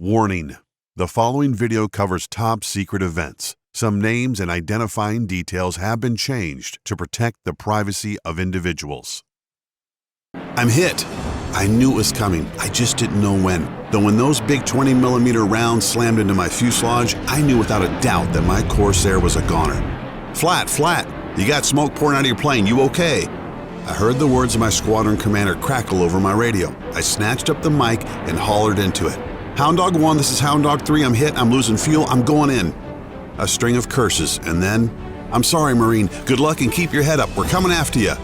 Warning: the following video covers top secret events. Some names and identifying details have been changed to protect the privacy of individuals. I'm hit. I knew it was coming. I just didn't know when. Though when those big 20mm rounds slammed into my fuselage, I knew without a doubt that my Corsair was a goner. Flatt, you got smoke pouring out of your plane. You okay? I heard the words of my squadron commander crackle over my radio. I snatched up the mic and hollered into it. Hound Dog 1, this is Hound Dog 3. I'm hit. I'm losing fuel. I'm going in. A string of curses, and then, I'm sorry, Marine. Good luck and keep your head up. We're coming after you.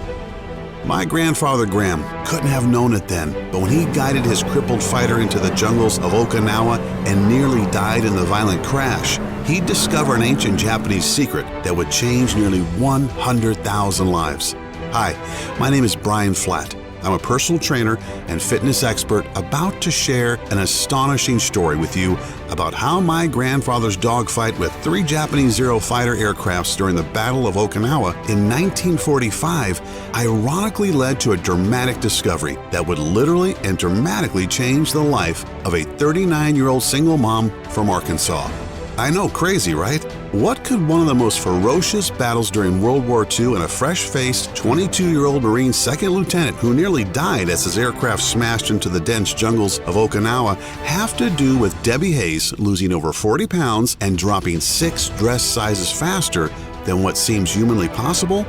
My grandfather Graham couldn't have known it then, but when he guided his crippled fighter into the jungles of Okinawa and nearly died in the violent crash, he'd discover an ancient Japanese secret that would change nearly 100,000 lives. Hi, my name is Brian Flatt. I'm a personal trainer and fitness expert about to share an astonishing story with you about how my grandfather's dogfight with 3 Japanese Zero fighter aircrafts during the Battle of Okinawa in 1945 ironically led to a dramatic discovery that would literally and dramatically change the life of a 39-year-old single mom from Arkansas. I know, crazy, right? What could one of the most ferocious battles during World War II and a fresh-faced 22-year-old Marine second lieutenant who nearly died as his aircraft smashed into the dense jungles of Okinawa have to do with Debbie Hayes losing over 40 pounds and dropping 6 dress sizes faster than what seems humanly possible?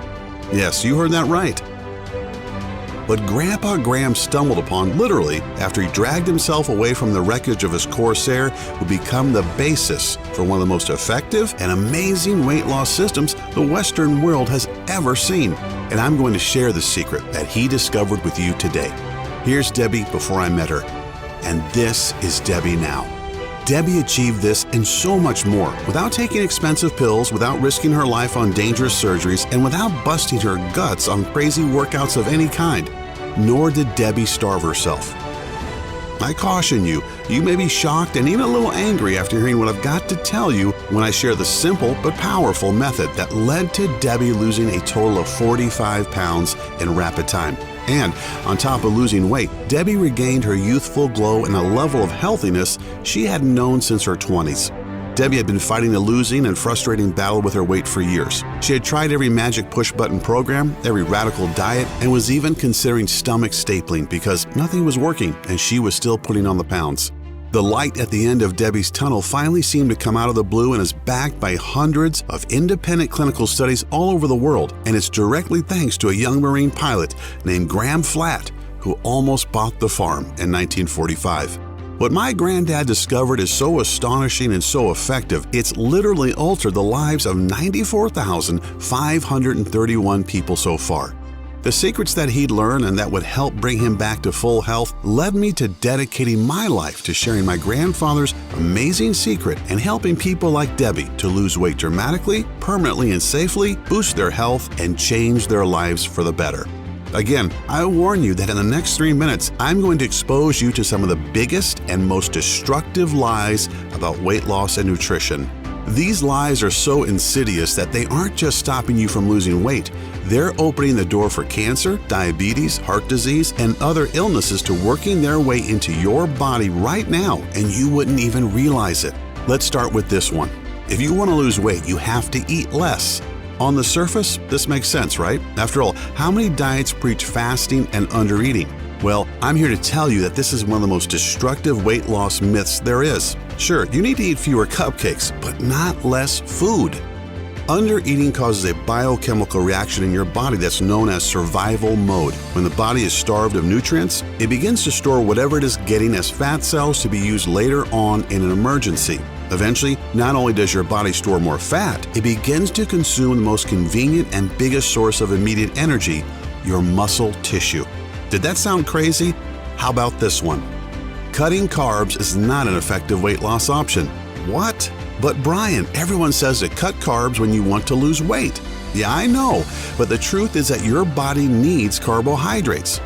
Yes, you heard that right. But Grandpa Graham stumbled upon literally after he dragged himself away from the wreckage of his Corsair would become the basis for one of the most effective and amazing weight loss systems the Western world has ever seen. And I'm going to share the secret that he discovered with you today. Here's Debbie before I met her, and this is Debbie now. Debbie achieved this and so much more without taking expensive pills, without risking her life on dangerous surgeries, and without busting her guts on crazy workouts of any kind. Nor did Debbie starve herself. I caution you, you may be shocked and even a little angry after hearing what I've got to tell you when I share the simple but powerful method that led to Debbie losing a total of 45 pounds in rapid time. And on top of losing weight, Debbie regained her youthful glow and a level of healthiness she hadn't known since her 20s. Debbie had been fighting a losing and frustrating battle with her weight for years. She had tried every magic push-button program, every radical diet, and was even considering stomach stapling because nothing was working and she was still putting on the pounds. The light at the end of Debbie's tunnel finally seemed to come out of the blue and is backed by hundreds of independent clinical studies all over the world, and it's directly thanks to a young Marine pilot named Graham Flatt who almost bought the farm in 1945. What my granddad discovered is so astonishing and so effective, it's literally altered the lives of 94,531 people so far. The secrets that he'd learned and that would help bring him back to full health led me to dedicating my life to sharing my grandfather's amazing secret and helping people like Debbie to lose weight dramatically, permanently, and safely, boost their health, and change their lives for the better. Again, I warn you that in the next 3 minutes, I'm going to expose you to some of the biggest and most destructive lies about weight loss and nutrition. These lies are so insidious that they aren't just stopping you from losing weight. They're opening the door for cancer, diabetes, heart disease, and other illnesses to working their way into your body right now, and you wouldn't even realize it. Let's start with this one. If you want to lose weight, you have to eat less. On the surface, this makes sense, right? After all, how many diets preach fasting and undereating? Well, I'm here to tell you that this is one of the most destructive weight loss myths there is. Sure, you need to eat fewer cupcakes, but not less food. Undereating causes a biochemical reaction in your body that's known as survival mode. When the body is starved of nutrients, it begins to store whatever it is getting as fat cells to be used later on in an emergency. Eventually, not only does your body store more fat, it begins to consume the most convenient and biggest source of immediate energy, your muscle tissue. Did that sound crazy? How about this one? Cutting carbs is not an effective weight loss option. What? But Brian, everyone says to cut carbs when you want to lose weight. Yeah, I know, but the truth is that your body needs carbohydrates.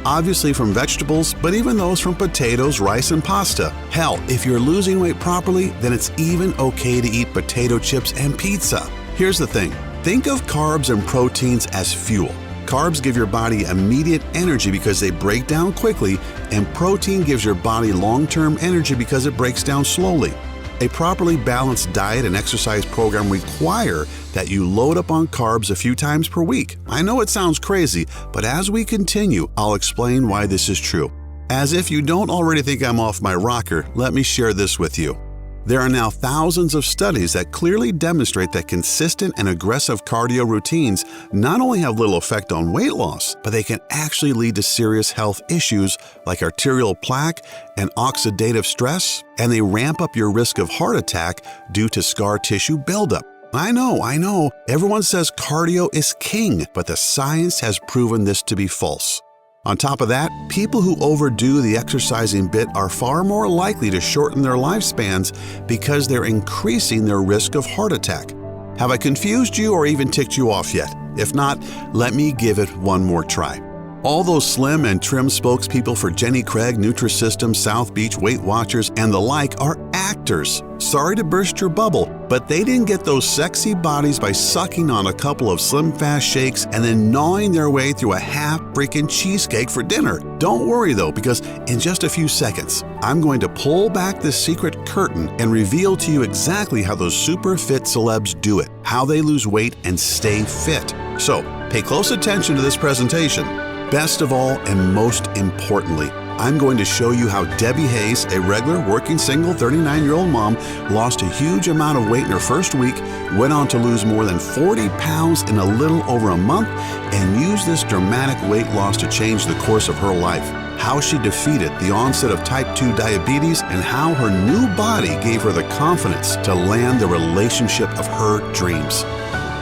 Obviously from vegetables, but even those from potatoes, rice, and pasta. Hell, if you're losing weight properly, then it's even okay to eat potato chips and pizza. Here's the thing. Think of carbs and proteins as fuel. Carbs give your body immediate energy because they break down quickly, and protein gives your body long-term energy because it breaks down slowly. A properly balanced diet and exercise program require that you load up on carbs a few times per week. I know it sounds crazy, but as we continue, I'll explain why this is true. As if you don't already think I'm off my rocker, let me share this with you. There are now thousands of studies that clearly demonstrate that consistent and aggressive cardio routines not only have little effect on weight loss, but they can actually lead to serious health issues like arterial plaque and oxidative stress, and they ramp up your risk of heart attack due to scar tissue buildup. I know, everyone says cardio is king, but the science has proven this to be false. On top of that, people who overdo the exercising bit are far more likely to shorten their lifespans because they're increasing their risk of heart attack. Have I confused you or even ticked you off yet? If not, let me give it one more try. All those slim and trim spokespeople for Jenny Craig, Nutrisystem, South Beach, Weight Watchers, and the like are actors. Sorry to burst your bubble, but they didn't get those sexy bodies by sucking on a couple of Slim Fast shakes and then gnawing their way through a half freaking cheesecake for dinner. Don't worry though, because in just a few seconds, I'm going to pull back the secret curtain and reveal to you exactly how those super fit celebs do it, how they lose weight and stay fit. So, pay close attention to this presentation. Best of all, and most importantly, I'm going to show you how Debbie Hayes, a regular working single 39-year-old mom, lost a huge amount of weight in her first week, went on to lose more than 40 pounds in a little over a month, and used this dramatic weight loss to change the course of her life. How she defeated the onset of type 2 diabetes, and how her new body gave her the confidence to land the relationship of her dreams.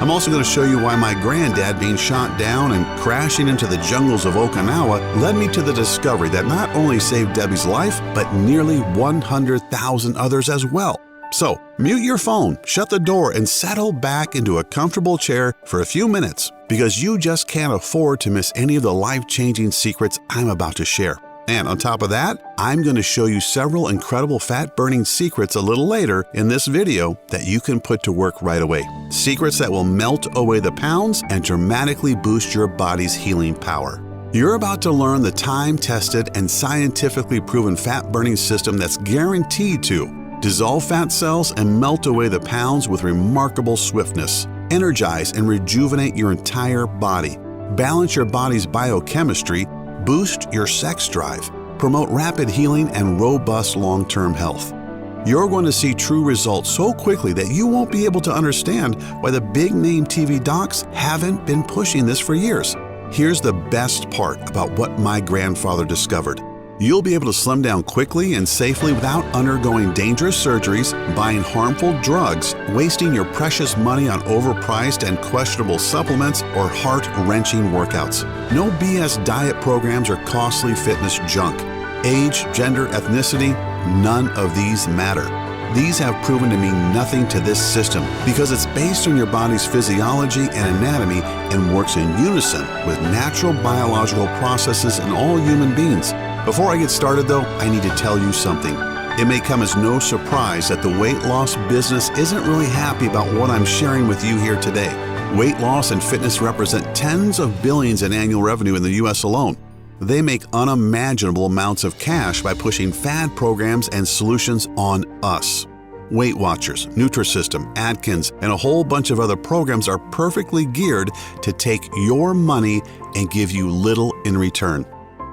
I'm also going to show you why my granddad being shot down and crashing into the jungles of Okinawa led me to the discovery that not only saved Debbie's life, but nearly 100,000 others as well. So, mute your phone, shut the door, and settle back into a comfortable chair for a few minutes, because you just can't afford to miss any of the life-changing secrets I'm about to share. And on top of that, I'm going to show you several incredible fat-burning secrets a little later in this video that you can put to work right away. Secrets that will melt away the pounds and dramatically boost your body's healing power. You're about to learn the time-tested and scientifically proven fat-burning system that's guaranteed to dissolve fat cells and melt away the pounds with remarkable swiftness, energize and rejuvenate your entire body, balance your body's biochemistry, boost your sex drive, promote rapid healing and robust long-term health. You're going to see true results so quickly that you won't be able to understand why the big-name TV docs haven't been pushing this for years. Here's the best part about what my grandfather discovered. You'll be able to slim down quickly and safely without undergoing dangerous surgeries, buying harmful drugs, wasting your precious money on overpriced and questionable supplements, or heart-wrenching workouts. No BS diet programs or costly fitness junk. Age, gender, ethnicity, none of these matter. These have proven to mean nothing to this system because it's based on your body's physiology and anatomy and works in unison with natural biological processes in all human beings. Before I get started though, I need to tell you something. It may come as no surprise that the weight loss business isn't really happy about what I'm sharing with you here today. Weight loss and fitness represent tens of billions in annual revenue in the US alone. They make unimaginable amounts of cash by pushing fad programs and solutions on us. Weight Watchers, Nutrisystem, Atkins, and a whole bunch of other programs are perfectly geared to take your money and give you little in return.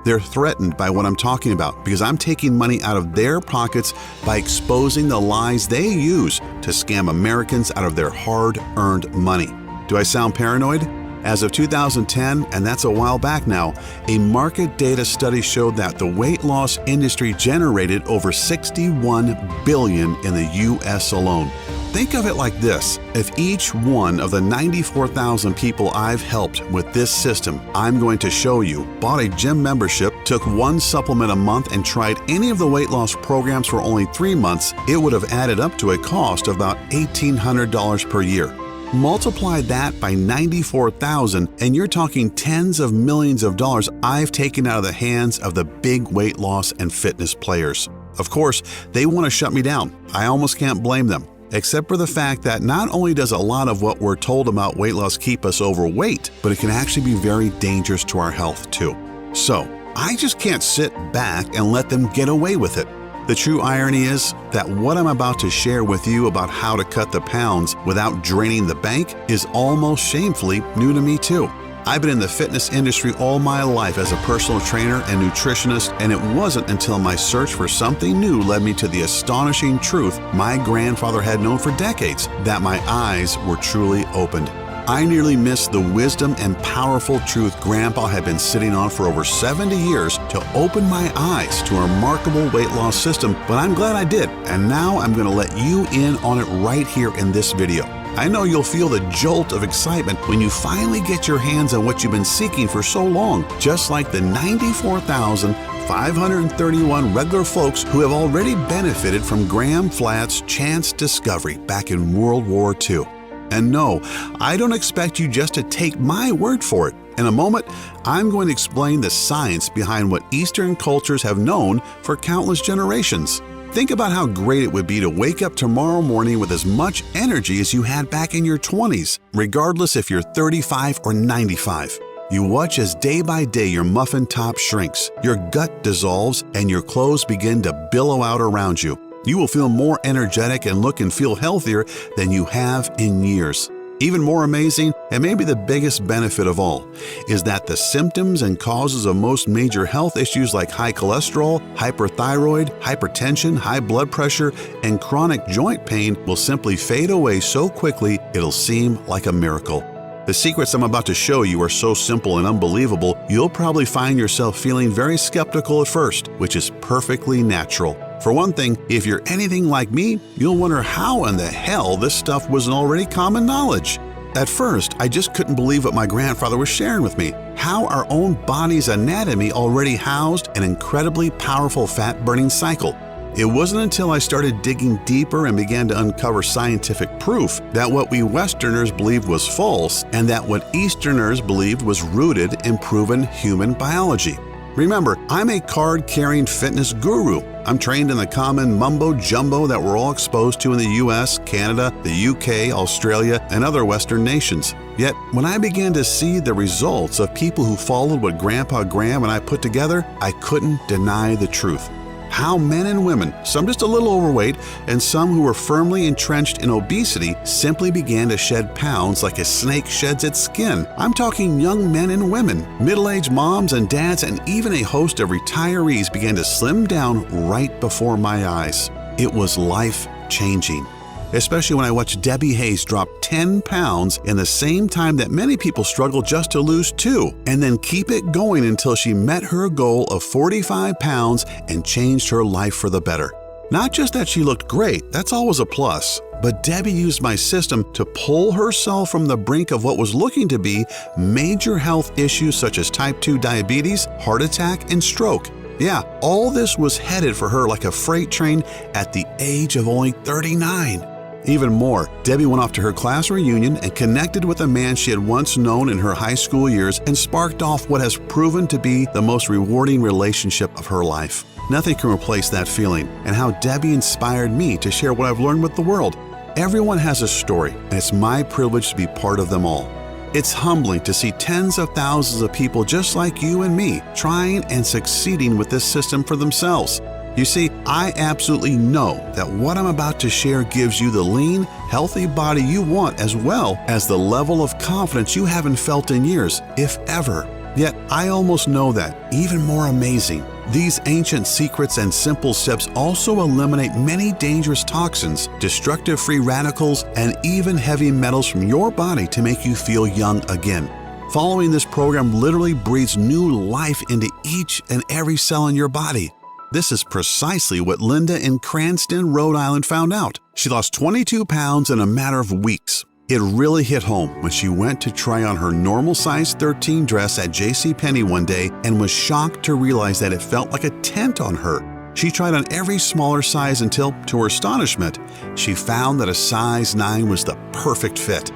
They're threatened by what I'm talking about because I'm taking money out of their pockets by exposing the lies they use to scam Americans out of their hard-earned money. Do I sound paranoid? As of 2010, and that's a while back now, a market data study showed that the weight loss industry generated over $61 billion in the US alone. Think of it like this. If each one of the 94,000 people I've helped with this system I'm going to show you bought a gym membership, took one supplement a month, and tried any of the weight loss programs for only 3 months, it would have added up to a cost of about $1,800 per year. Multiply that by 94,000 and you're talking tens of millions of dollars I've taken out of the hands of the big weight loss and fitness players. Of course, they want to shut me down. I almost can't blame them. except for the fact that not only does a lot of what we're told about weight loss keep us overweight, but it can actually be very dangerous to our health too. So, I just can't sit back and let them get away with it. The true irony is that what I'm about to share with you about how to cut the pounds without draining the bank is almost shamefully new to me too. I've been in the fitness industry all my life as a personal trainer and nutritionist, and it wasn't until my search for something new led me to the astonishing truth my grandfather had known for decades that my eyes were truly opened. I nearly missed the wisdom and powerful truth Grandpa had been sitting on for over 70 years to open my eyes to a remarkable weight loss system, but I'm glad I did, and now I'm going to let you in on it right here in this video. I know you'll feel the jolt of excitement when you finally get your hands on what you've been seeking for so long, just like the 94,531 regular folks who have already benefited from Graham Flatt's chance discovery back in World War II. And no, I don't expect you just to take my word for it. In a moment, I'm going to explain the science behind what Eastern cultures have known for countless generations. Think about how great it would be to wake up tomorrow morning with as much energy as you had back in your 20s, regardless if you're 35 or 95. You watch as day by day your muffin top shrinks, your gut dissolves, and your clothes begin to billow out around you. You will feel more energetic and look and feel healthier than you have in years. Even more amazing, and maybe the biggest benefit of all, is that the symptoms and causes of most major health issues like high cholesterol, hyperthyroid, hypertension, high blood pressure, and chronic joint pain will simply fade away so quickly it'll seem like a miracle. The secrets I'm about to show you are so simple and unbelievable, you'll probably find yourself feeling very skeptical at first, which is perfectly natural. For one thing, if you're anything like me, you'll wonder how in the hell this stuff wasn't already common knowledge. At first, I just couldn't believe what my grandfather was sharing with me, how our own body's anatomy already housed an incredibly powerful fat-burning cycle. It wasn't until I started digging deeper and began to uncover scientific proof that what we Westerners believed was false and that what Easterners believed was rooted in proven human biology. Remember, I'm a card-carrying fitness guru. I'm trained in the common mumbo-jumbo that we're all exposed to in the US, Canada, the UK, Australia, and other Western nations. Yet, when I began to see the results of people who followed what Grandpa Graham and I put together, I couldn't deny the truth. How men and women, some just a little overweight, and some who were firmly entrenched in obesity, simply began to shed pounds like a snake sheds its skin. I'm talking young men and women, middle-aged moms and dads, and even a host of retirees began to slim down right before my eyes. It was life-changing. Especially when I watched Debbie Hayes drop 10 pounds in the same time that many people struggle just to lose 2, and then keep it going until she met her goal of 45 pounds and changed her life for the better. Not just that she looked great, that's always a plus, but Debbie used my system to pull herself from the brink of what was looking to be major health issues such as type 2 diabetes, heart attack, and stroke. Yeah, all this was headed for her like a freight train at the age of only 39. Even more, Debbie went off to her class reunion and connected with a man she had once known in her high school years and sparked off what has proven to be the most rewarding relationship of her life. Nothing can replace that feeling and how Debbie inspired me to share what I've learned with the world. Everyone has a story, and it's my privilege to be part of them all. It's humbling to see tens of thousands of people just like you and me trying and succeeding with this system for themselves. You see, I absolutely know that what I'm about to share gives you the lean, healthy body you want as well as the level of confidence you haven't felt in years, if ever. Yet, I almost know that, even more amazing, these ancient secrets and simple steps also eliminate many dangerous toxins, destructive free radicals, and even heavy metals from your body to make you feel young again. Following this program literally breathes new life into each and every cell in your body. This is precisely what Linda in Cranston, Rhode Island found out. She lost 22 pounds in a matter of weeks. It really hit home when she went to try on her normal size 13 dress at JCPenney one day and was shocked to realize that it felt like a tent on her. She tried on every smaller size until, to her astonishment, she found that a size 9 was the perfect fit.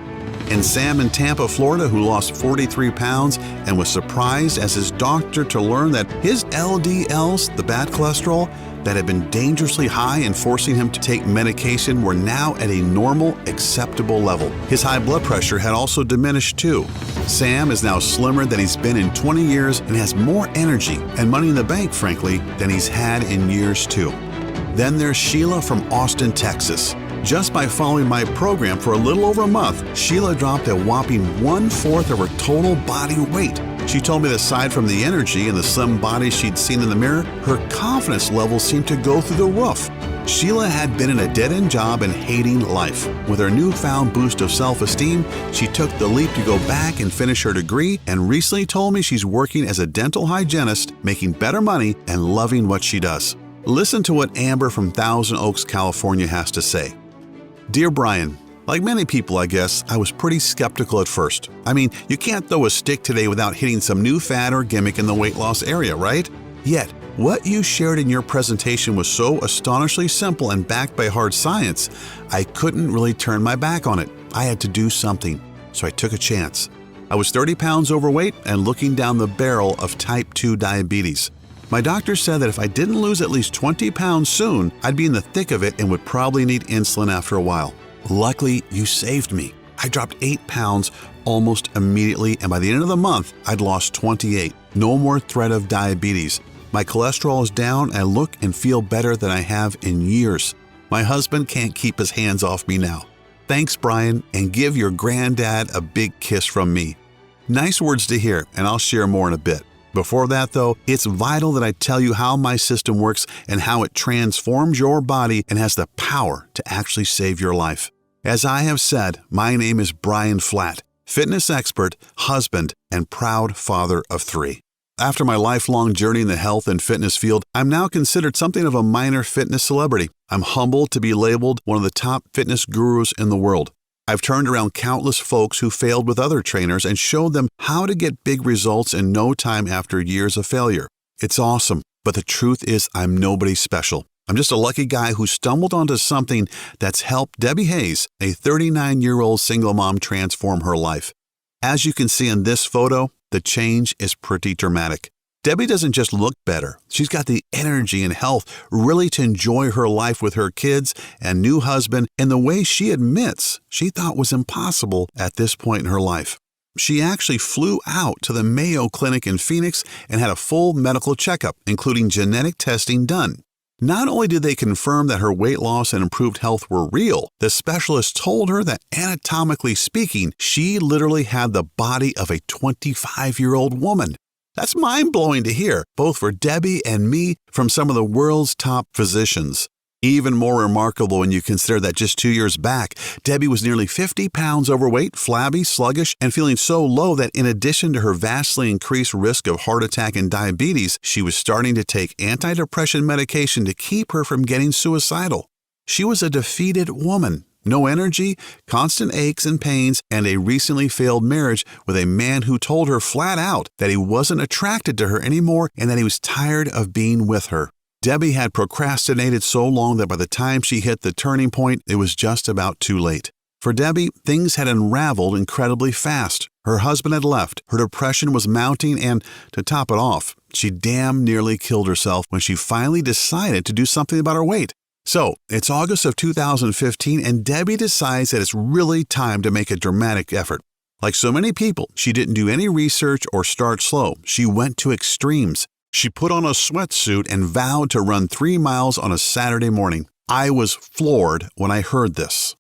And Sam in Tampa, Florida, who lost 43 pounds and was surprised as his doctor to learn that his LDLs, the bad cholesterol, that had been dangerously high and forcing him to take medication were now at a normal, acceptable level. His high blood pressure had also diminished too. Sam is now slimmer than he's been in 20 years and has more energy and money in the bank, frankly, than he's had in years too. Then there's Sheila from Austin, Texas. Just by following my program for a little over a month, Sheila dropped a whopping 1/4 of her total body weight. She told me that aside from the energy and the slim body she'd seen in the mirror, her confidence levels seemed to go through the roof. Sheila had been in a dead-end job and hating life. With her newfound boost of self-esteem, she took the leap to go back and finish her degree and recently told me she's working as a dental hygienist, making better money and loving what she does. Listen to what Amber from Thousand Oaks, California has to say. Dear Brian, like many people, I guess, I was pretty skeptical at first. I mean, you can't throw a stick today without hitting some new fad or gimmick in the weight loss area, right? Yet, what you shared in your presentation was so astonishingly simple and backed by hard science, I couldn't really turn my back on it. I had to do something, so I took a chance. I was 30 pounds overweight and looking down the barrel of type 2 diabetes. My doctor said that if I didn't lose at least 20 pounds soon, I'd be in the thick of it and would probably need insulin after a while. Luckily, you saved me. I dropped 8 pounds almost immediately, and by the end of the month, I'd lost 28. No more threat of diabetes. My cholesterol is down, and I look and feel better than I have in years. My husband can't keep his hands off me now. Thanks, Brian, and give your granddad a big kiss from me. Nice words to hear, and I'll share more in a bit. Before that, though, it's vital that I tell you how my system works and how it transforms your body and has the power to actually save your life. As I have said, my name is Brian Flatt, fitness expert, husband, and proud father of 3. After my lifelong journey in the health and fitness field, I'm now considered something of a minor fitness celebrity. I'm humbled to be labeled one of the top fitness gurus in the world. I've turned around countless folks who failed with other trainers and showed them how to get big results in no time after years of failure. It's awesome, but the truth is I'm nobody special. I'm just a lucky guy who stumbled onto something that's helped Debbie Hayes, a 39-year-old single mom, transform her life. As you can see in this photo, the change is pretty dramatic. Debbie doesn't just look better. She's got the energy and health really to enjoy her life with her kids and new husband in the way she admits she thought was impossible at this point in her life. She actually flew out to the Mayo Clinic in Phoenix and had a full medical checkup, including genetic testing done. Not only did they confirm that her weight loss and improved health were real, the specialist told her that anatomically speaking, she literally had the body of a 25-year-old woman. That's mind-blowing to hear, both for Debbie and me, from some of the world's top physicians. Even more remarkable when you consider that just 2 years back, Debbie was nearly 50 pounds overweight, flabby, sluggish, and feeling so low that in addition to her vastly increased risk of heart attack and diabetes, she was starting to take antidepressant medication to keep her from getting suicidal. She was a defeated woman. No energy, constant aches and pains, and a recently failed marriage with a man who told her flat out that he wasn't attracted to her anymore and that he was tired of being with her. Debbie had procrastinated so long that by the time she hit the turning point, it was just about too late. For Debbie, things had unraveled incredibly fast. Her husband had left, her depression was mounting, and, to top it off, she damn nearly killed herself when she finally decided to do something about her weight. So, it's August of 2015, and Debbie decides that it's really time to make a dramatic effort. Like so many people, she didn't do any research or start slow. She went to extremes. She put on a sweatsuit and vowed to run 3 miles on a Saturday morning. I was floored when I heard this.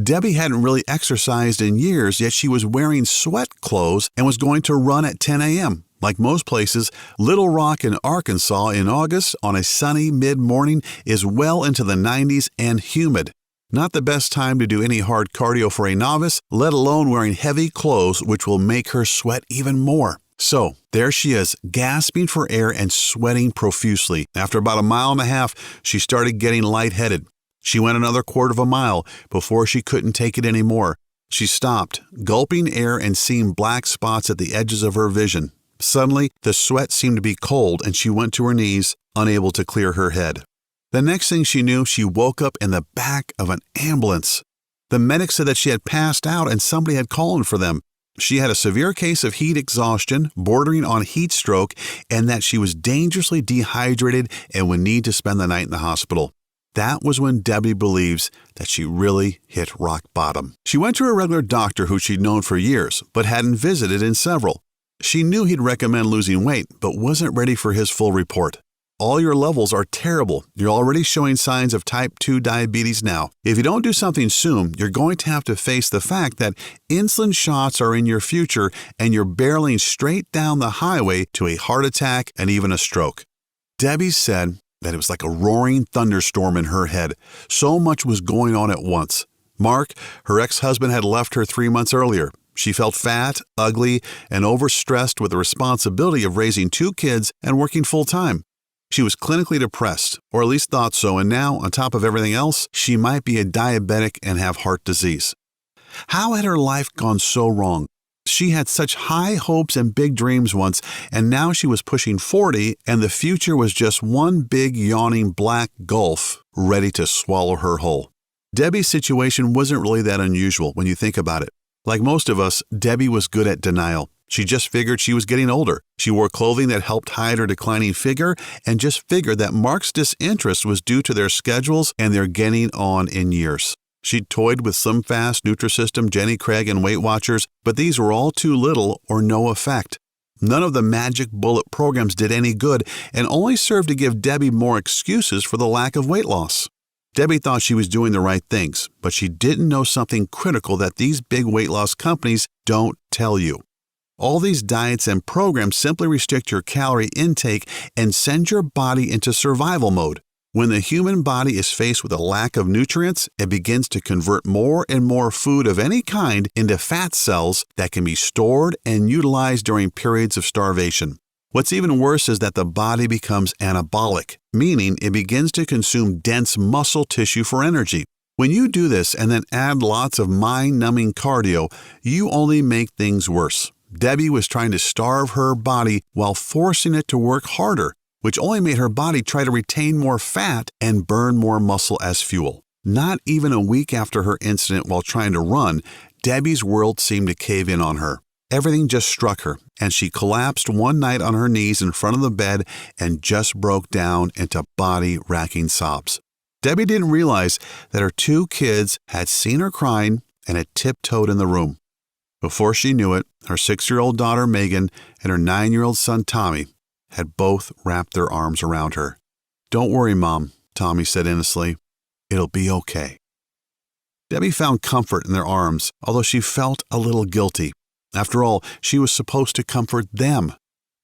Debbie hadn't really exercised in years, yet she was wearing sweat clothes and was going to run at 10 a.m. Like most places, Little Rock in Arkansas in August on a sunny mid-morning is well into the 90s and humid. Not the best time to do any hard cardio for a novice, let alone wearing heavy clothes which will make her sweat even more. So, there she is, gasping for air and sweating profusely. After about 1.5 miles, she started getting lightheaded. She went another 1/4 mile before she couldn't take it anymore. She stopped, gulping air and seeing black spots at the edges of her vision. Suddenly, the sweat seemed to be cold and she went to her knees, unable to clear her head. The next thing she knew, she woke up in the back of an ambulance. The medic said that she had passed out and somebody had called for them. She had a severe case of heat exhaustion, bordering on heat stroke, and that she was dangerously dehydrated and would need to spend the night in the hospital. That was when Debbie believes that she really hit rock bottom. She went to a regular doctor who she'd known for years, but hadn't visited in several. She knew he'd recommend losing weight, but wasn't ready for his full report. All your levels are terrible. You're already showing signs of type 2 diabetes now. If you don't do something soon, you're going to have to face the fact that insulin shots are in your future and you're barreling straight down the highway to a heart attack and even a stroke. Debbie said that it was like a roaring thunderstorm in her head. So much was going on at once. Mark, her ex-husband, had left her 3 months earlier. She felt fat, ugly, and overstressed with the responsibility of raising 2 kids and working full-time. She was clinically depressed, or at least thought so, and now, on top of everything else, she might be a diabetic and have heart disease. How had her life gone so wrong? She had such high hopes and big dreams once, and now she was pushing 40, and the future was just one big yawning black gulf ready to swallow her whole. Debbie's situation wasn't really that unusual when you think about it. Like most of us, Debbie was good at denial. She just figured she was getting older. She wore clothing that helped hide her declining figure and just figured that Mark's disinterest was due to their schedules and their getting on in years. She'd toyed with SlimFast, Nutrisystem, Jenny Craig, and Weight Watchers, but these were all too little or no effect. None of the magic bullet programs did any good and only served to give Debbie more excuses for the lack of weight loss. Debbie thought she was doing the right things, but she didn't know something critical that these big weight loss companies don't tell you. All these diets and programs simply restrict your calorie intake and send your body into survival mode. When the human body is faced with a lack of nutrients, it begins to convert more and more food of any kind into fat cells that can be stored and utilized during periods of starvation. What's even worse is that the body becomes anabolic, meaning it begins to consume dense muscle tissue for energy. When you do this and then add lots of mind-numbing cardio, you only make things worse. Debbie was trying to starve her body while forcing it to work harder, which only made her body try to retain more fat and burn more muscle as fuel. Not even a week after her incident while trying to run, Debbie's world seemed to cave in on her. Everything just struck her, and she collapsed one night on her knees in front of the bed and just broke down into body-racking sobs. Debbie didn't realize that her 2 kids had seen her crying and had tiptoed in the room. Before she knew it, her 6-year-old daughter Megan and her 9-year-old son Tommy had both wrapped their arms around her. "Don't worry, Mom," Tommy said innocently. "It'll be okay." Debbie found comfort in their arms, although she felt a little guilty. After all, she was supposed to comfort them.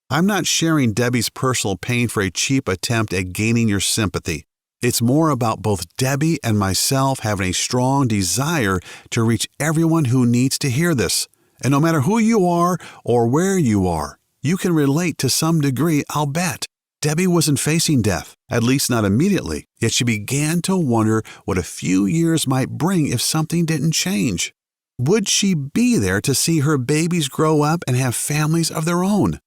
I'm not sharing Debbie's personal pain for a cheap attempt at gaining your sympathy. It's more about both Debbie and myself having a strong desire to reach everyone who needs to hear this. And no matter who you are or where you are, you can relate to some degree, I'll bet. Debbie wasn't facing death, at least not immediately, yet she began to wonder what a few years might bring if something didn't change. Would she be there to see her babies grow up and have families of their own?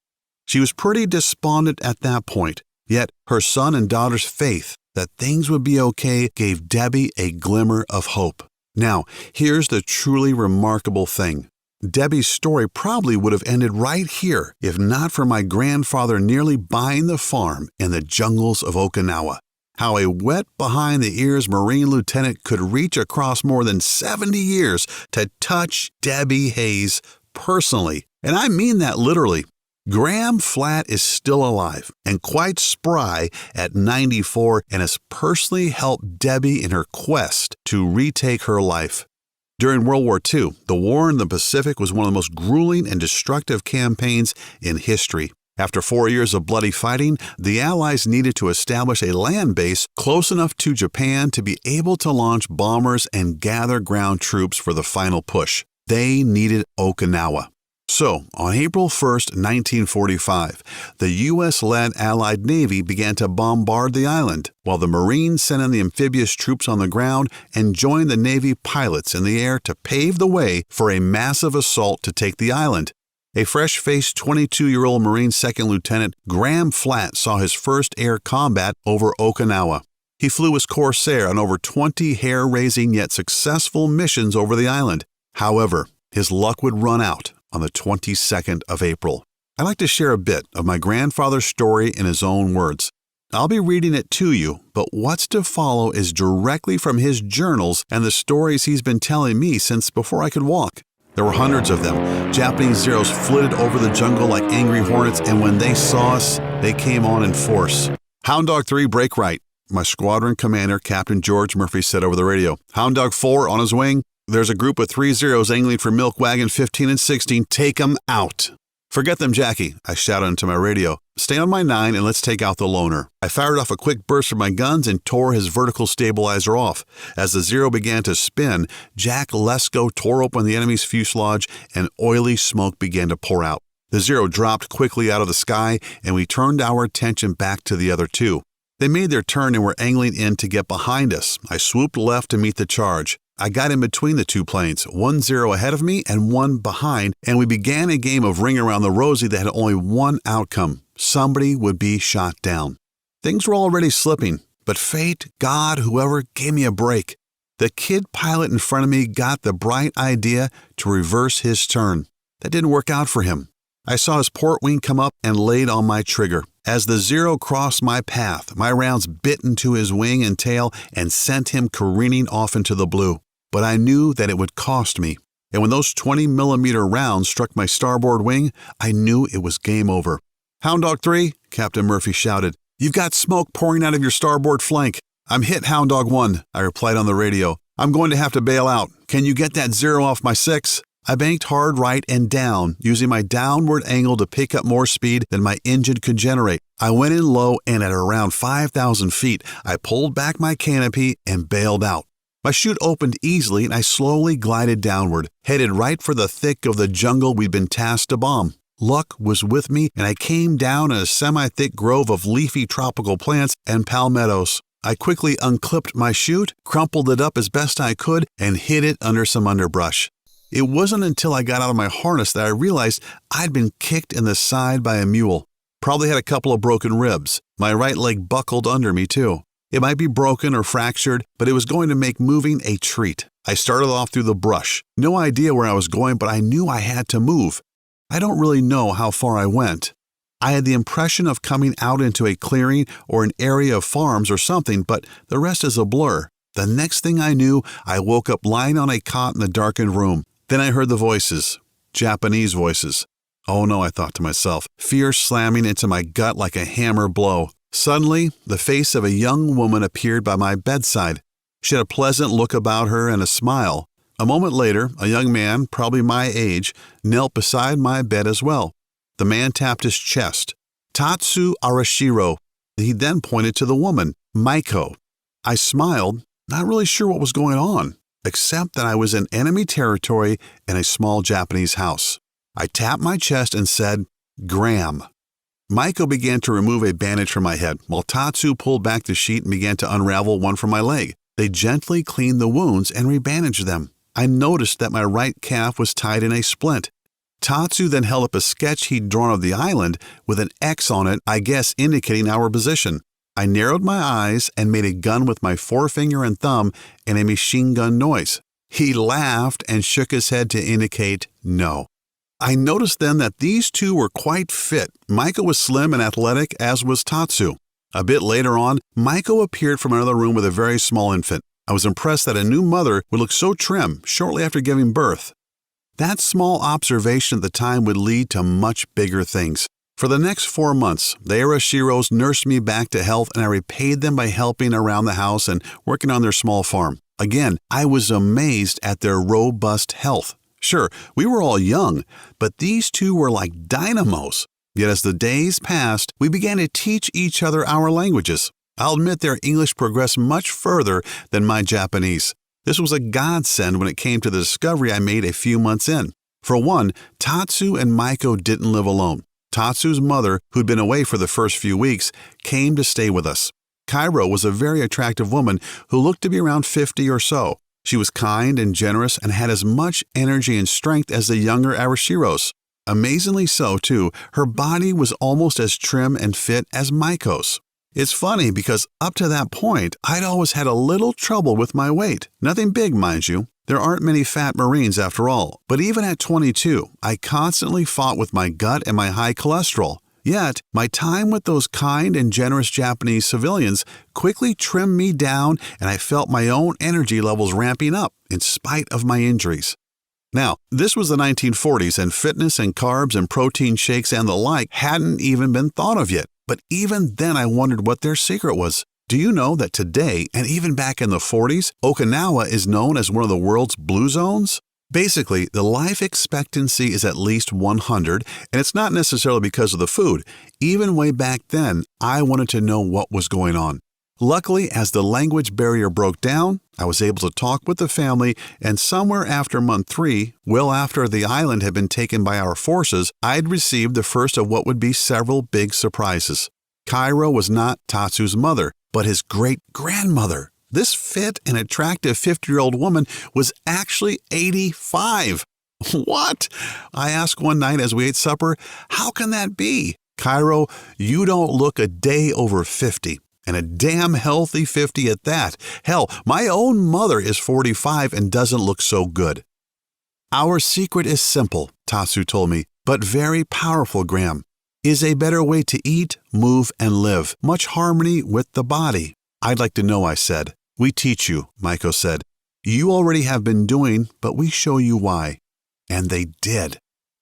She was pretty despondent at that point, yet her son and daughter's faith that things would be okay gave Debbie a glimmer of hope. Now, here's the truly remarkable thing. Debbie's story probably would have ended right here if not for my grandfather nearly buying the farm in the jungles of Okinawa. How a wet behind-the-ears Marine lieutenant could reach across more than 70 years to touch Debbie Hayes personally. And I mean that literally. Graham Flatt is still alive and quite spry at 94 and has personally helped Debbie in her quest to retake her life. During World War II, the war in the Pacific was one of the most grueling and destructive campaigns in history. After 4 years of bloody fighting, the Allies needed to establish a land base close enough to Japan to be able to launch bombers and gather ground troops for the final push. They needed Okinawa. So, on April 1st, 1945, the U.S.-led Allied Navy began to bombard the island, while the Marines sent in the amphibious troops on the ground and joined the Navy pilots in the air to pave the way for a massive assault to take the island. A fresh-faced 22-year-old Marine Second Lieutenant Graham Flatt saw his first air combat over Okinawa. He flew as Corsair on over 20 hair-raising yet successful missions over the island. However, his luck would run out on the 22nd of April. I'd like to share a bit of my grandfather's story in his own words. I'll be reading it to you, but what's to follow is directly from his journals and the stories he's been telling me since before I could walk. There were hundreds of them. Japanese Zeros flitted over the jungle like angry hornets, and when they saw us, they came on in force. Hound Dog 3, break right. My squadron commander, Captain George Murphy, said over the radio. Hound Dog 4, on his wing. There's a group of 3 Zeros angling for Milk Wagon 15 and 16. Take 'em out. Forget them, Jackie, I shouted into my radio. Stay on my 9 and let's take out the loner. I fired off a quick burst from my guns and tore his vertical stabilizer off. As the Zero began to spin, Jack Lesko tore open the enemy's fuselage and oily smoke began to pour out. The Zero dropped quickly out of the sky and we turned our attention back to the other 2. They made their turn and were angling in to get behind us. I swooped left to meet the charge. I got in between the 2 planes, 1 Zero ahead of me and 1 behind, and we began a game of Ring Around the Rosie that had only one outcome. Somebody would be shot down. Things were already slipping, but fate, God, whoever, gave me a break. The kid pilot in front of me got the bright idea to reverse his turn. That didn't work out for him. I saw his port wing come up and laid on my trigger. As the Zero crossed my path, my rounds bit into his wing and tail and sent him careening off into the blue. But I knew that it would cost me. And when those 20-millimeter rounds struck my starboard wing, I knew it was game over. Hound Dog 3, Captain Murphy shouted. You've got smoke pouring out of your starboard flank. I'm hit, Hound Dog 1, I replied on the radio. I'm going to have to bail out. Can you get that Zero off my 6? I banked hard right and down, using my downward angle to pick up more speed than my engine could generate. I went in low and at around 5,000 feet, I pulled back my canopy and bailed out. My chute opened easily and I slowly glided downward, headed right for the thick of the jungle we'd been tasked to bomb. Luck was with me and I came down in a semi-thick grove of leafy tropical plants and palmettos. I quickly unclipped my chute, crumpled it up as best I could, and hid it under some underbrush. It wasn't until I got out of my harness that I realized I'd been kicked in the side by a mule. Probably had a couple of broken ribs. My right leg buckled under me too. It might be broken or fractured, but it was going to make moving a treat. I started off through the brush. No idea where I was going, but I knew I had to move. I don't really know how far I went. I had the impression of coming out into a clearing or an area of farms or something, but the rest is a blur. The next thing I knew, I woke up lying on a cot in the darkened room. Then I heard the voices. Japanese voices. Oh no, I thought to myself, fear slamming into my gut like a hammer blow. Suddenly, the face of a young woman appeared by my bedside. She had a pleasant look about her and a smile. A moment later, a young man, probably my age, knelt beside my bed as well. The man tapped his chest. Tatsu Arashiro. He then pointed to the woman, Maiko. I smiled, not really sure what was going on, except that I was in enemy territory in a small Japanese house. I tapped my chest and said, Graham. Maiko began to remove a bandage from my head, while Tatsu pulled back the sheet and began to unravel one from my leg. They gently cleaned the wounds and rebandaged them. I noticed that my right calf was tied in a splint. Tatsu then held up a sketch he'd drawn of the island with an X on it, I guess indicating our position. I narrowed my eyes and made a gun with my forefinger and thumb and a machine gun noise. He laughed and shook his head to indicate no. I noticed then that these two were quite fit. Maiko was slim and athletic, as was Tatsu. A bit later on, Maiko appeared from another room with a very small infant. I was impressed that a new mother would look so trim shortly after giving birth. That small observation at the time would lead to much bigger things. For the next 4 months, the Arashiros nursed me back to health and I repaid them by helping around the house and working on their small farm. Again, I was amazed at their robust health. Sure, we were all young, but these two were like dynamos. Yet as the days passed, we began to teach each other our languages. I'll admit their English progressed much further than my Japanese. This was a godsend when it came to the discovery I made a few months in. For one, Tatsu and Maiko didn't live alone. Tatsu's mother, who'd been away for the first few weeks, came to stay with us. Cairo was a very attractive woman who looked to be around 50 or so. She was kind and generous and had as much energy and strength as the younger Arashiros. Amazingly so, too, her body was almost as trim and fit as Maiko's. It's funny because up to that point, I'd always had a little trouble with my weight. Nothing big, mind you. There aren't many fat Marines after all, but even at 22, I constantly fought with my gut and my high cholesterol. Yet, my time with those kind and generous Japanese civilians quickly trimmed me down, and I felt my own energy levels ramping up in spite of my injuries. Now, this was the 1940s, and fitness and carbs and protein shakes and the like hadn't even been thought of yet. But even then I wondered what their secret was. Do you know that today, and even back in the 40s, Okinawa is known as one of the world's blue zones? Basically, the life expectancy is at least 100, and it's not necessarily because of the food. Even way back then, I wanted to know what was going on. Luckily, as the language barrier broke down, I was able to talk with the family, and somewhere after month 3, well after the island had been taken by our forces, I'd received the first of what would be several big surprises. Cairo was not Tatsu's mother, but his great-grandmother. This fit and attractive 50-year-old woman was actually 85. What? I asked one night as we ate supper, how can that be? Cairo, you don't look a day over 50. And a damn healthy 50 at that. Hell, my own mother is 45 and doesn't look so good. Our secret is simple, Tatsu told me, but very powerful, Graham. Is a better way to eat, move, and live. Much harmony with the body. I'd like to know, I said. We teach you, Maiko said. You already have been doing, but we show you why. And they did.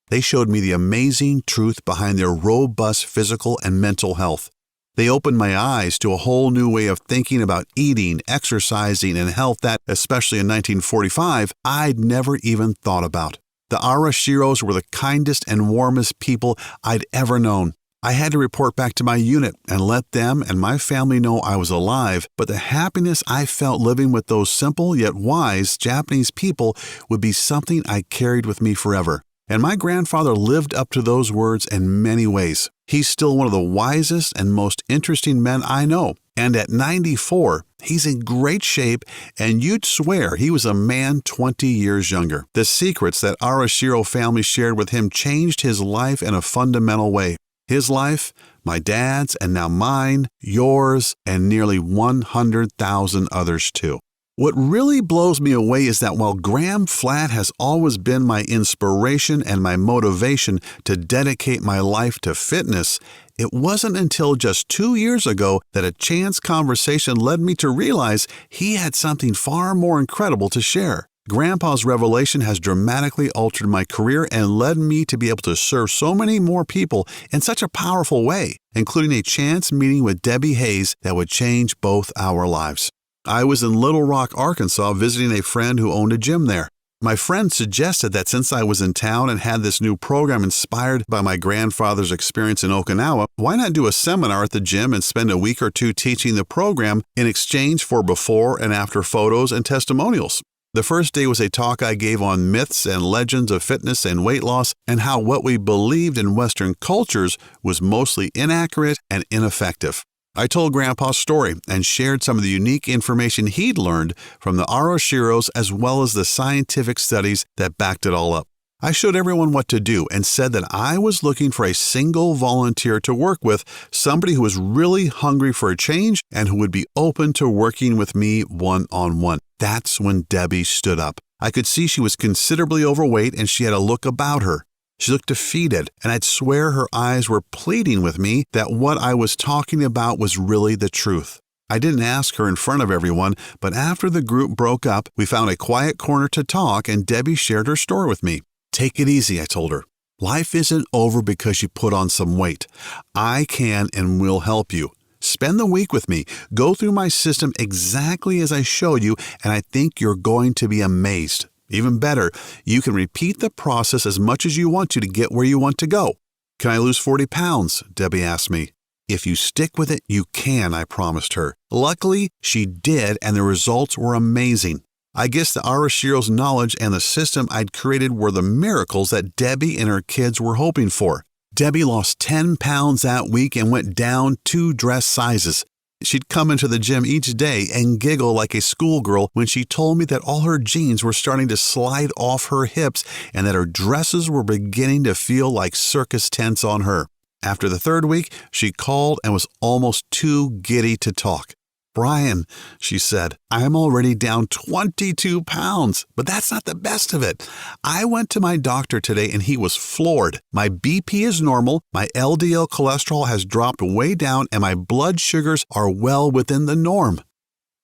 They showed me the amazing truth behind their robust physical and mental health. They opened my eyes to a whole new way of thinking about eating, exercising, and health that, especially in 1945, I'd never even thought about. The Arashiros were the kindest and warmest people I'd ever known. I had to report back to my unit and let them and my family know I was alive, but the happiness I felt living with those simple yet wise Japanese people would be something I carried with me forever. And my grandfather lived up to those words in many ways. He's still one of the wisest and most interesting men I know. And at 94, he's in great shape, and you'd swear he was a man 20 years younger. The secrets that Arashiro family shared with him changed his life in a fundamental way. His life, my dad's, and now mine, yours, and nearly 100,000 others too. What really blows me away is that while Graham Flatt has always been my inspiration and my motivation to dedicate my life to fitness, it wasn't until just 2 years ago that a chance conversation led me to realize he had something far more incredible to share. Grandpa's revelation has dramatically altered my career and led me to be able to serve so many more people in such a powerful way, including a chance meeting with Debbie Hayes that would change both our lives. I was in Little Rock, Arkansas, visiting a friend who owned a gym there. My friend suggested that since I was in town and had this new program inspired by my grandfather's experience in Okinawa, why not do a seminar at the gym and spend a week or two teaching the program in exchange for before and after photos and testimonials. The first day was a talk I gave on myths and legends of fitness and weight loss and how what we believed in Western cultures was mostly inaccurate and ineffective. I told Grandpa's story and shared some of the unique information he'd learned from the Arashiros as well as the scientific studies that backed it all up. I showed everyone what to do and said that I was looking for a single volunteer to work with, somebody who was really hungry for a change and who would be open to working with me one-on-one. That's when Debbie stood up. I could see she was considerably overweight and she had a look about her. She looked defeated, and I'd swear her eyes were pleading with me that what I was talking about was really the truth. I didn't ask her in front of everyone, but after the group broke up, we found a quiet corner to talk, and Debbie shared her story with me. Take it easy, I told her. Life isn't over because you put on some weight. I can and will help you. Spend the week with me. Go through my system exactly as I showed you, and I think you're going to be amazed. Even better, you can repeat the process as much as you want to get where you want to go. Can I lose 40 pounds? Debbie asked me. If you stick with it, you can, I promised her. Luckily, she did, and the results were amazing. I guess the Arashiro's knowledge and the system I'd created were the miracles that Debbie and her kids were hoping for. Debbie lost 10 pounds that week and went down 2 dress sizes. She'd come into the gym each day and giggle like a schoolgirl when she told me that all her jeans were starting to slide off her hips and that her dresses were beginning to feel like circus tents on her. After the 3rd week, she called and was almost too giddy to talk. "Brian," she said, "I'm already down 22 pounds, but that's not the best of it. I went to my doctor today and he was floored. My BP is normal, my LDL cholesterol has dropped way down, and my blood sugars are well within the norm.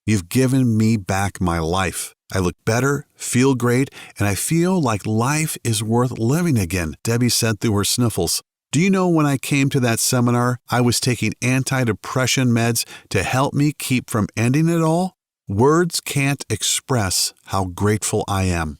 You've given me back my life. I look better, feel great, and I feel like life is worth living again," Debbie said through her sniffles. "Do you know, when I came to that seminar, I was taking antidepressant meds to help me keep from ending it all? Words can't express how grateful I am."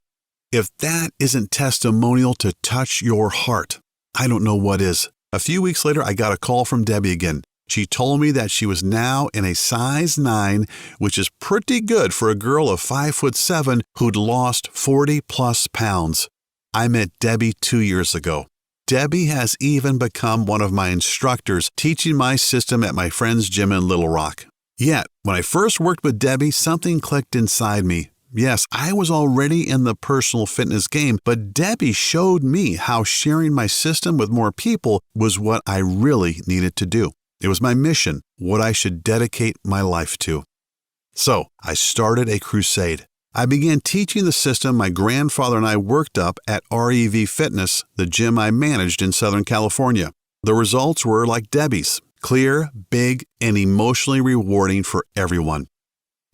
If that isn't testimonial to touch your heart, I don't know what is. A few weeks later, I got a call from Debbie again. She told me that she was now in a size 9, which is pretty good for a girl of 5'7" who'd lost 40+ pounds. I met Debbie 2 years ago. Debbie has even become one of my instructors, teaching my system at my friend's gym in Little Rock. Yet, when I first worked with Debbie, something clicked inside me. Yes, I was already in the personal fitness game, but Debbie showed me how sharing my system with more people was what I really needed to do. It was my mission, what I should dedicate my life to. So, I started a crusade. I began teaching the system my grandfather and I worked up at REV Fitness, the gym I managed in Southern California. The results were like Debbie's: clear, big, and emotionally rewarding for everyone.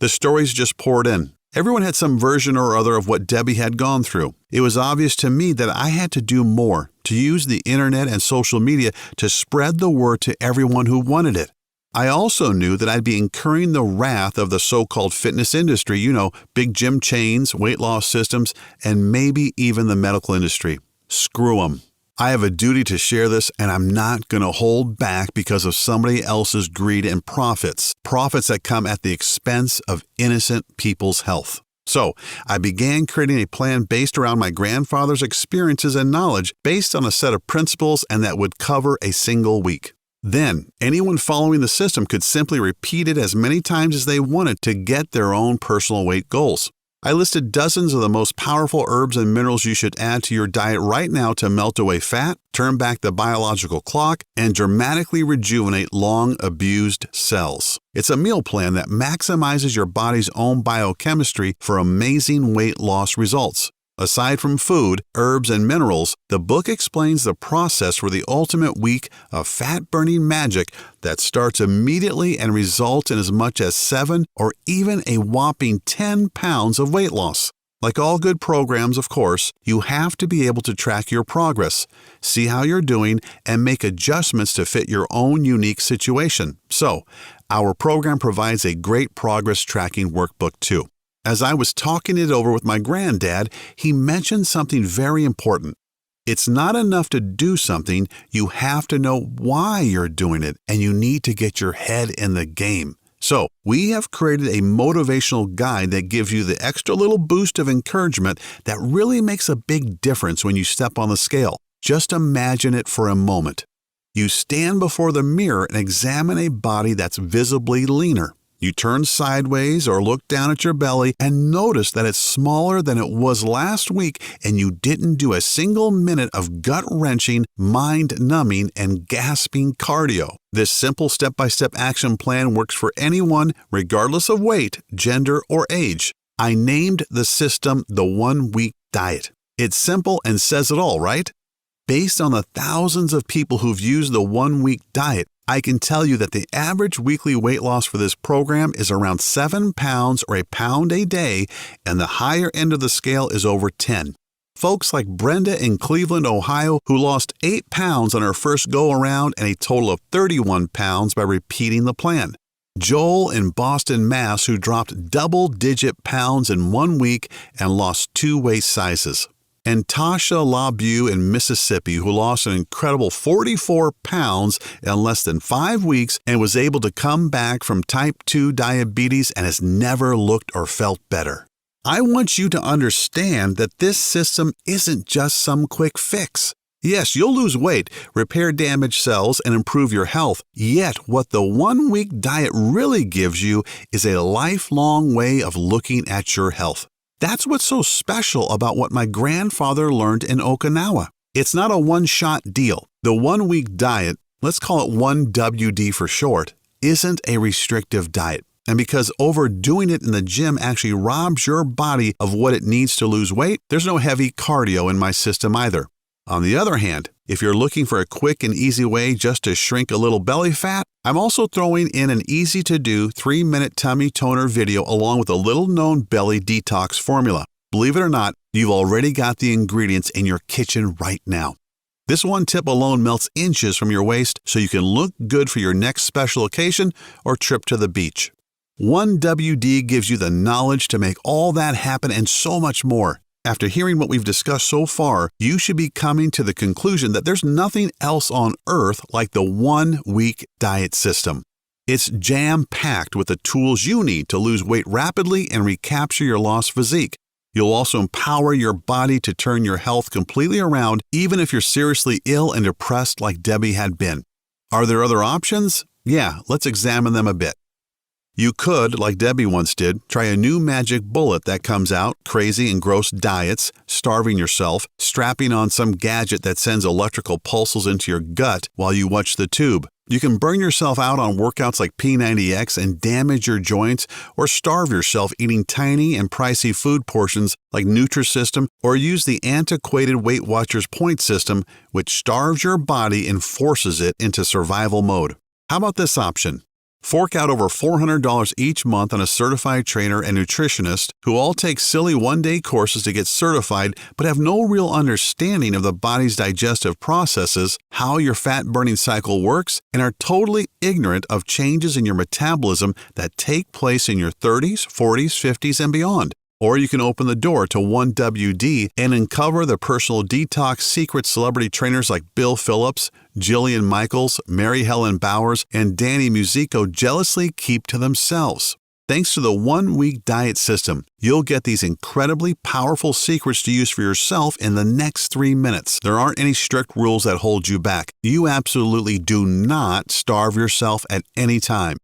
The stories just poured in. Everyone had some version or other of what Debbie had gone through. It was obvious to me that I had to do more, to use the internet and social media to spread the word to everyone who wanted it. I also knew that I'd be incurring the wrath of the so-called fitness industry, big gym chains, weight loss systems, and maybe even the medical industry. Screw them. I have a duty to share this, and I'm not going to hold back because of somebody else's greed and profits that come at the expense of innocent people's health. So, I began creating a plan based around my grandfather's experiences and knowledge, based on a set of principles, and that would cover a single week. Then, anyone following the system could simply repeat it as many times as they wanted to get their own personal weight goals. I listed dozens of the most powerful herbs and minerals you should add to your diet right now to melt away fat, turn back the biological clock, and dramatically rejuvenate long-abused cells. It's a meal plan that maximizes your body's own biochemistry for amazing weight loss results. Aside from food, herbs, and minerals, the book explains the process for the ultimate week of fat-burning magic that starts immediately and results in as much as 7 or even a whopping 10 pounds of weight loss. Like all good programs, of course, you have to be able to track your progress, see how you're doing, and make adjustments to fit your own unique situation. So, our program provides a great progress tracking workbook too. As I was talking it over with my granddad, he mentioned something very important. It's not enough to do something, you have to know why you're doing it, and you need to get your head in the game. So, we have created a motivational guide that gives you the extra little boost of encouragement that really makes a big difference when you step on the scale. Just imagine it for a moment. You stand before the mirror and examine a body that's visibly leaner. You turn sideways or look down at your belly and notice that it's smaller than it was last week, and you didn't do a single minute of gut-wrenching, mind-numbing, and gasping cardio. This simple step-by-step action plan works for anyone, regardless of weight, gender, or age. I named the system the 1 Week Diet. It's simple and says it all, right? Based on the thousands of people who've used the 1 Week Diet, I can tell you that the average weekly weight loss for this program is around 7 pounds or a pound a day, and the higher end of the scale is over 10. Folks like Brenda in Cleveland, Ohio, who lost 8 pounds on her first go-around and a total of 31 pounds by repeating the plan. Joel in Boston, Mass., who dropped double-digit pounds in 1 week and lost 2 waist sizes. And Tasha LaBeau in Mississippi, who lost an incredible 44 pounds in less than 5 weeks and was able to come back from type 2 diabetes and has never looked or felt better. I want you to understand that this system isn't just some quick fix. Yes, you'll lose weight, repair damaged cells, and improve your health. Yet, what the 1 Week Diet really gives you is a lifelong way of looking at your health. That's what's so special about what my grandfather learned in Okinawa. It's not a one-shot deal. The 1 Week Diet, let's call it 1WD for short, isn't a restrictive diet. And because overdoing it in the gym actually robs your body of what it needs to lose weight, there's no heavy cardio in my system either. On the other hand, if you're looking for a quick and easy way just to shrink a little belly fat, I'm also throwing in an easy-to-do 3-minute tummy toner video along with a little-known belly detox formula. Believe it or not, you've already got the ingredients in your kitchen right now. This one tip alone melts inches from your waist so you can look good for your next special occasion or trip to the beach. 1WD gives you the knowledge to make all that happen and so much more. After hearing what we've discussed so far, you should be coming to the conclusion that there's nothing else on earth like the 1-week diet system. It's jam-packed with the tools you need to lose weight rapidly and recapture your lost physique. You'll also empower your body to turn your health completely around, even if you're seriously ill and depressed like Debbie had been. Are there other options? Yeah, let's examine them a bit. You could, like Debbie once did, try a new magic bullet that comes out, crazy and gross diets, starving yourself, strapping on some gadget that sends electrical pulses into your gut while you watch the tube. You can burn yourself out on workouts like P90X and damage your joints, or starve yourself eating tiny and pricey food portions like Nutrisystem, or use the antiquated Weight Watchers point system, which starves your body and forces it into survival mode. How about this option? Fork out over $400 each month on a certified trainer and nutritionist who all take silly one-day courses to get certified but have no real understanding of the body's digestive processes, how your fat-burning cycle works, and are totally ignorant of changes in your metabolism that take place in your 30s, 40s, 50s, and beyond. Or you can open the door to 1WD and uncover the personal detox secret celebrity trainers like Bill Phillips, Jillian Michaels, Mary Helen Bowers, and Danny Musico jealously keep to themselves. Thanks to the 1-week diet system, you'll get these incredibly powerful secrets to use for yourself in the next 3 minutes. There aren't any strict rules that hold you back. You absolutely do not starve yourself at any time.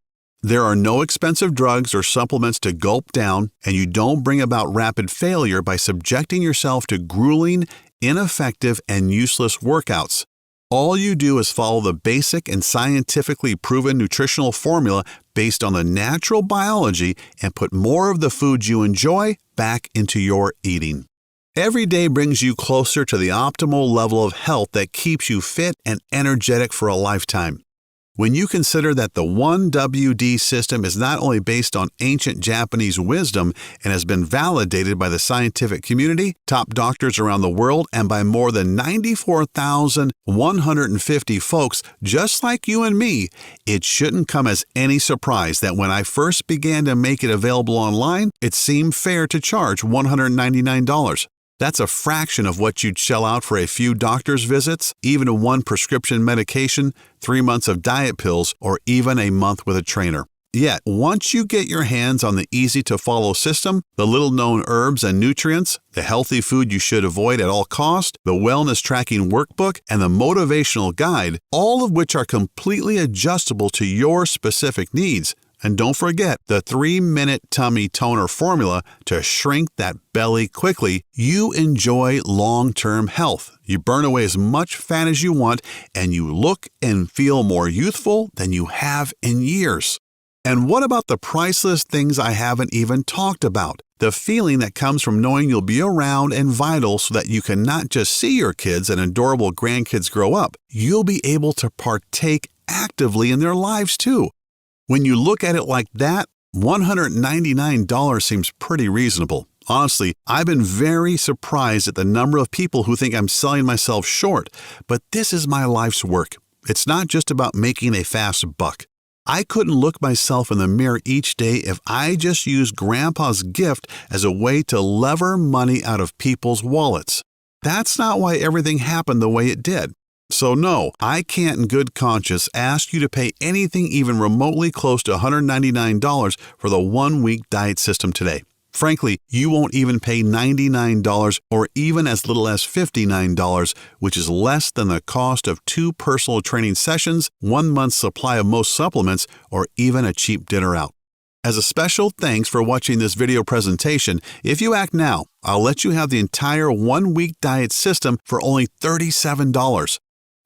There are no expensive drugs or supplements to gulp down, and you don't bring about rapid failure by subjecting yourself to grueling, ineffective, and useless workouts. All you do is follow the basic and scientifically proven nutritional formula based on the natural biology and put more of the foods you enjoy back into your eating. Every day brings you closer to the optimal level of health that keeps you fit and energetic for a lifetime. When you consider that the 1WD system is not only based on ancient Japanese wisdom and has been validated by the scientific community, top doctors around the world, and by more than 94,150 folks just like you and me, it shouldn't come as any surprise that when I first began to make it available online, it seemed fair to charge $199. That's a fraction of what you'd shell out for a few doctor's visits, even one prescription medication, 3 months of diet pills, or even a month with a trainer. Yet, once you get your hands on the easy-to-follow system, the little-known herbs and nutrients, the healthy food you should avoid at all costs, the wellness tracking workbook, and the motivational guide, all of which are completely adjustable to your specific needs, and don't forget the 3-minute tummy toner formula to shrink that belly quickly, you enjoy long-term health. You burn away as much fat as you want, and you look and feel more youthful than you have in years. And what about the priceless things I haven't even talked about? The feeling that comes from knowing you'll be around and vital so that you can not just see your kids and adorable grandkids grow up, you'll be able to partake actively in their lives too. When you look at it like that, $199 seems pretty reasonable. Honestly, I've been very surprised at the number of people who think I'm selling myself short, but this is my life's work. It's not just about making a fast buck. I couldn't look myself in the mirror each day if I just used Grandpa's gift as a way to lever money out of people's wallets. That's not why everything happened the way it did. So no, I can't in good conscience ask you to pay anything even remotely close to $199 for the 1-week diet system today. Frankly, you won't even pay $99 or even as little as $59, which is less than the cost of 2 personal training sessions, 1 month's supply of most supplements, or even a cheap dinner out. As a special thanks for watching this video presentation, if you act now, I'll let you have the entire 1-week diet system for only $37.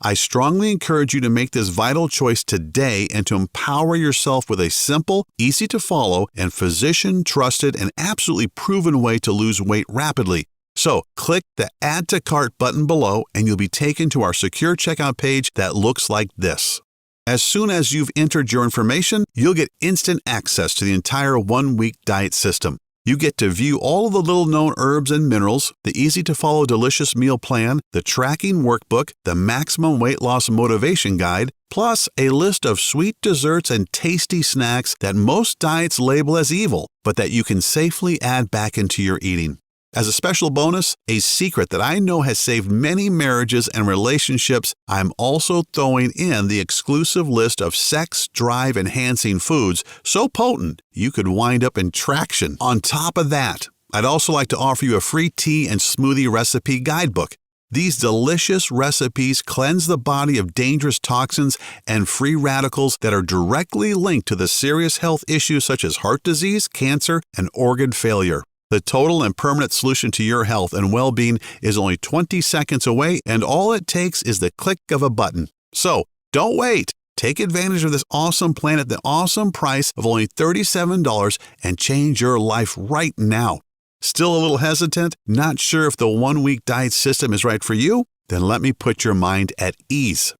I strongly encourage you to make this vital choice today and to empower yourself with a simple, easy-to-follow, and physician-trusted and absolutely proven way to lose weight rapidly. So, click the Add to Cart button below and you'll be taken to our secure checkout page that looks like this. As soon as you've entered your information, you'll get instant access to the entire one-week diet system. You get to view all of the little-known herbs and minerals, the easy-to-follow delicious meal plan, the tracking workbook, the maximum weight loss motivation guide, plus a list of sweet desserts and tasty snacks that most diets label as evil, but that you can safely add back into your eating. As a special bonus, a secret that I know has saved many marriages and relationships, I'm also throwing in the exclusive list of sex drive-enhancing foods so potent you could wind up in traction. On top of that, I'd also like to offer you a free tea and smoothie recipe guidebook. These delicious recipes cleanse the body of dangerous toxins and free radicals that are directly linked to the serious health issues such as heart disease, cancer, and organ failure. The total and permanent solution to your health and well-being is only 20 seconds away, and all it takes is the click of a button. So, don't wait. Take advantage of this awesome plan at the awesome price of only $37 and change your life right now. Still a little hesitant? Not sure if the one-week diet system is right for you? Then let me put your mind at ease.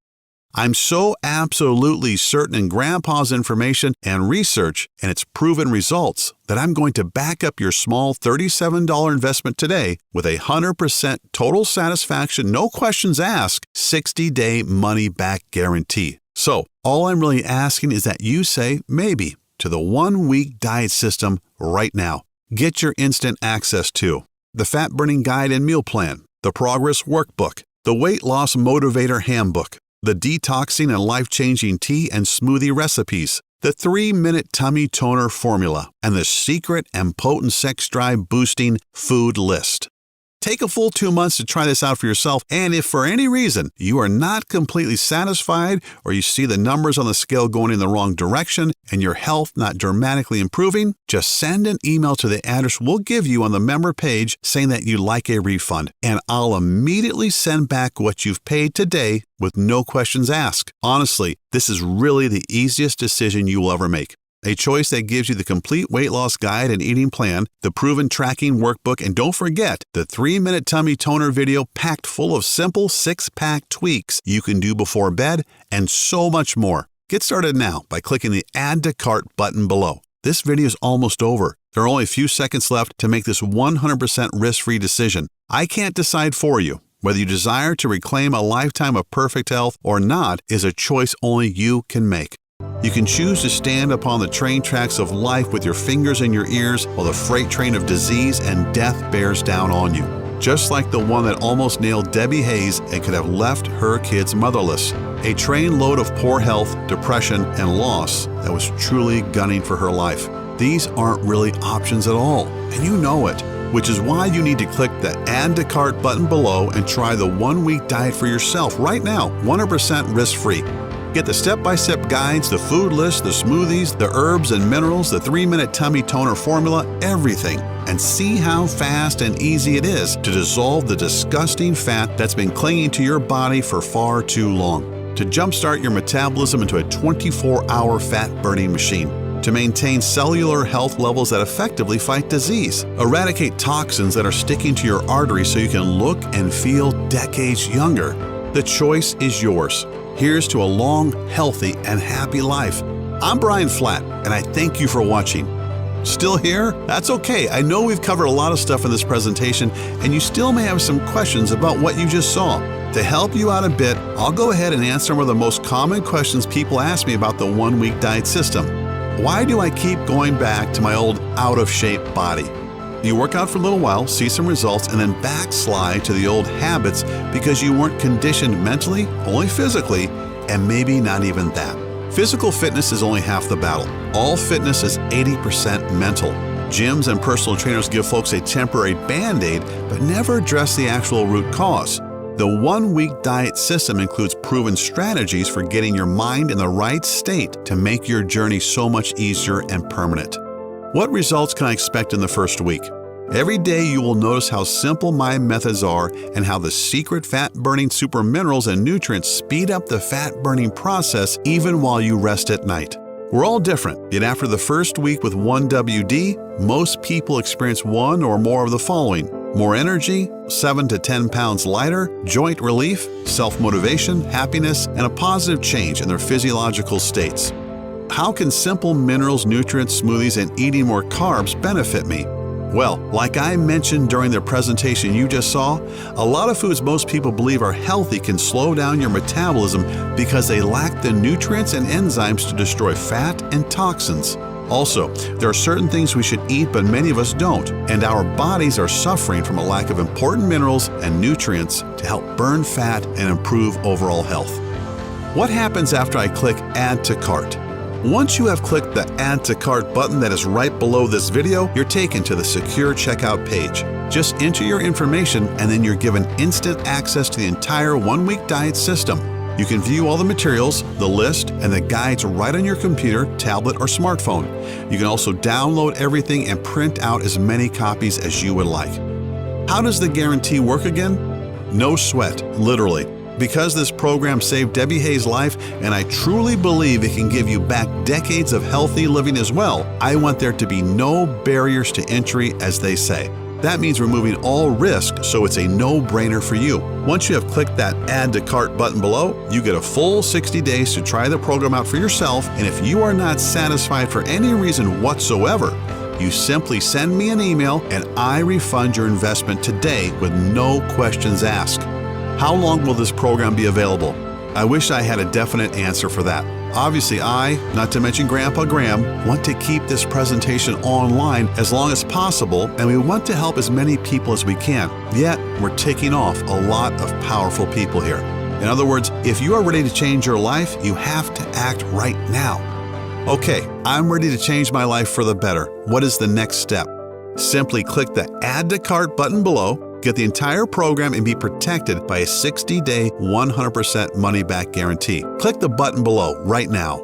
I'm so absolutely certain in Grandpa's information and research and its proven results that I'm going to back up your small $37 investment today with a 100% total satisfaction, no questions asked, 60-day money-back guarantee. So, all I'm really asking is that you say maybe to the one-week diet system right now. Get your instant access to the Fat Burning Guide and Meal Plan, the Progress Workbook, the Weight Loss Motivator Handbook, the Detoxing and Life-Changing Tea and Smoothie Recipes, the 3-Minute Tummy Toner Formula, and the secret and potent sex drive boosting food list. Take a full 2 months to try this out for yourself, and if for any reason you are not completely satisfied or you see the numbers on the scale going in the wrong direction and your health not dramatically improving, just send an email to the address we'll give you on the member page saying that you'd like a refund, and I'll immediately send back what you've paid today with no questions asked. Honestly, this is really the easiest decision you will ever make. A choice that gives you the complete weight loss guide and eating plan, the proven tracking workbook, and don't forget the 3-minute tummy toner video packed full of simple 6-pack tweaks you can do before bed, and so much more. Get started now by clicking the Add to Cart button below. This video is almost over. There are only a few seconds left to make this 100% risk-free decision. I can't decide for you. Whether you desire to reclaim a lifetime of perfect health or not is a choice only you can make. You can choose to stand upon the train tracks of life with your fingers in your ears while the freight train of disease and death bears down on you. Just like the one that almost nailed Debbie Hayes and could have left her kids motherless. A train load of poor health, depression, and loss that was truly gunning for her life. These aren't really options at all, and you know it, which is why you need to click the Add to Cart button below and try the one-week diet for yourself right now, 100% risk-free. Get the step-by-step guides, the food list, the smoothies, the herbs and minerals, the 3-minute tummy toner formula, everything, and see how fast and easy it is to dissolve the disgusting fat that's been clinging to your body for far too long. To jumpstart your metabolism into a 24-hour fat-burning machine. To maintain cellular health levels that effectively fight disease. Eradicate toxins that are sticking to your arteries so you can look and feel decades younger. The choice is yours. Here's to a long, healthy, and happy life. I'm Brian Flatt, and I thank you for watching. Still here? That's okay. I know we've covered a lot of stuff in this presentation, and you still may have some questions about what you just saw. To help you out a bit, I'll go ahead and answer one of the most common questions people ask me about the one-week diet system. Why do I keep going back to my old out-of-shape body? You work out for a little while, see some results, and then backslide to the old habits because you weren't conditioned mentally, only physically, and maybe not even that. Physical fitness is only half the battle. All fitness is 80% mental. Gyms and personal trainers give folks a temporary band-aid, but never address the actual root cause. The one-week diet system includes proven strategies for getting your mind in the right state to make your journey so much easier and permanent. What results can I expect in the first week? Every day you will notice how simple my methods are and how the secret fat-burning super minerals and nutrients speed up the fat-burning process even while you rest at night. We're all different, yet after the first week with 1WD, most people experience one or more of the following: more energy, 7 to 10 pounds lighter, joint relief, self-motivation, happiness, and a positive change in their physiological states. How can simple minerals, nutrients, smoothies, and eating more carbs benefit me? Well, like I mentioned during the presentation you just saw, a lot of foods most people believe are healthy can slow down your metabolism because they lack the nutrients and enzymes to destroy fat and toxins. Also, there are certain things we should eat but many of us don't, and our bodies are suffering from a lack of important minerals and nutrients to help burn fat and improve overall health. What happens after I click Add to Cart? Once you have clicked the Add to Cart button that is right below this video, you're taken to the secure checkout page. Just enter your information and then you're given instant access to the entire one-week diet system. You can view all the materials, the list, and the guides right on your computer, tablet, or smartphone. You can also download everything and print out as many copies as you would like. How does the guarantee work again? No sweat, literally. Because this program saved Debbie Hayes' life, and I truly believe it can give you back decades of healthy living as well, I want there to be no barriers to entry, as they say. That means removing all risk, so it's a no-brainer for you. Once you have clicked that Add to Cart button below, you get a full 60 days to try the program out for yourself, and if you are not satisfied for any reason whatsoever, you simply send me an email and I refund your investment today with no questions asked. How long will this program be available? I wish I had a definite answer for that. Obviously, not to mention Grandpa Graham, want to keep this presentation online as long as possible, and we want to help as many people as we can. Yet, we're taking off a lot of powerful people here. In other words, if you are ready to change your life, you have to act right now. Okay, I'm ready to change my life for the better. What is the next step? Simply click the Add to Cart button below, get the entire program, and be protected by a 60-day, 100% money-back guarantee. Click the button below right now.